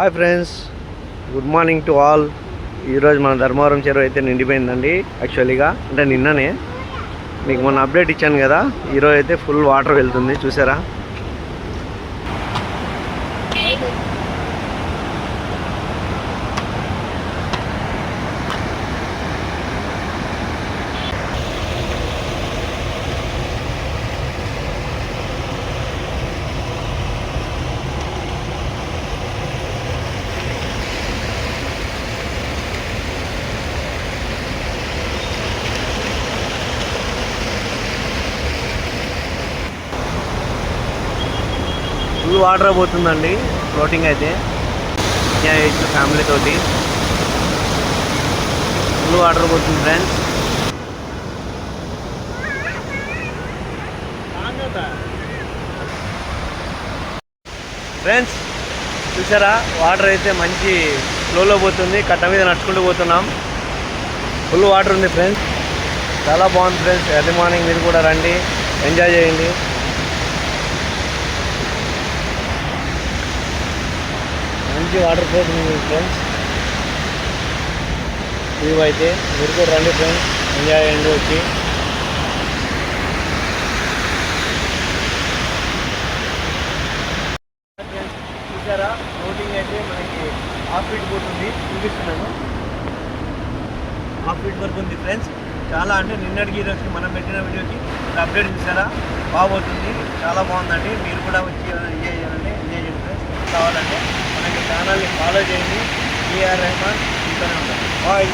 Hi friends, good morning to all. ఈరోజు మన ధర్మవరం చెరువు అయితే నిండిపోయిందండి. యాక్చువల్గా అంటే నిన్ననే మీకు మొన్న అప్డేట్ ఇచ్చాను కదా. ఈరోజు అయితే ఫుల్ వాటర్ వెళ్తుంది, చూసారా? ఫుల్ వాటర్ పోతుందండి. ఫ్లోటింగ్ అయితే ఫ్యామిలీ తోటి ఫుల్ వాటర్ పోతుంది ఫ్రెండ్స్. ఫ్రెండ్స్ చూసారా, వాటర్ అయితే మంచి ఫ్లోలో పోతుంది. కట్ట మీద నడుచుకుంటూ పోతున్నాం. ఫుల్ వాటర్ ఉంది ఫ్రెండ్స్, చాలా బాగుంది ఫ్రెండ్స్. ఎర్లీ మార్నింగ్ మీరు కూడా రండి, ఎంజాయ్ చేయండి. మంచి వాటర్ ఫోర్స్ ఉంది ఫ్రెండ్స్. వ్యూ అయితే మీరు కూడా రండి ఫ్రెండ్స్, ఎంజాయ్ చేయండి వచ్చి. చూసారా, ఫ్లోటింగ్ అయితే మనకి హాఫ్ ఫీట్ పోతుంది. చూపిస్తున్నాను, హాఫ్ ఫీట్ వరకు ఉంది ఫ్రెండ్స్. చాలా అంటే నిన్నటికి ఈరోజు మనం పెట్టిన వీడియోకి అప్డేట్ చూసారా, బాగుపోతుంది. చాలా బాగుందండి. మీరు కూడా వచ్చి ఎంజాయ్ చేయాలండి, ఎంజాయ్ చేయండి ఫ్రెండ్స్. కావాలంటే మనకి ఛానల్ని ఫాలో చేయండి. ఏఆర్ రెహమాన్ ఇంట్లోనే ఉంటాం. బాయ్.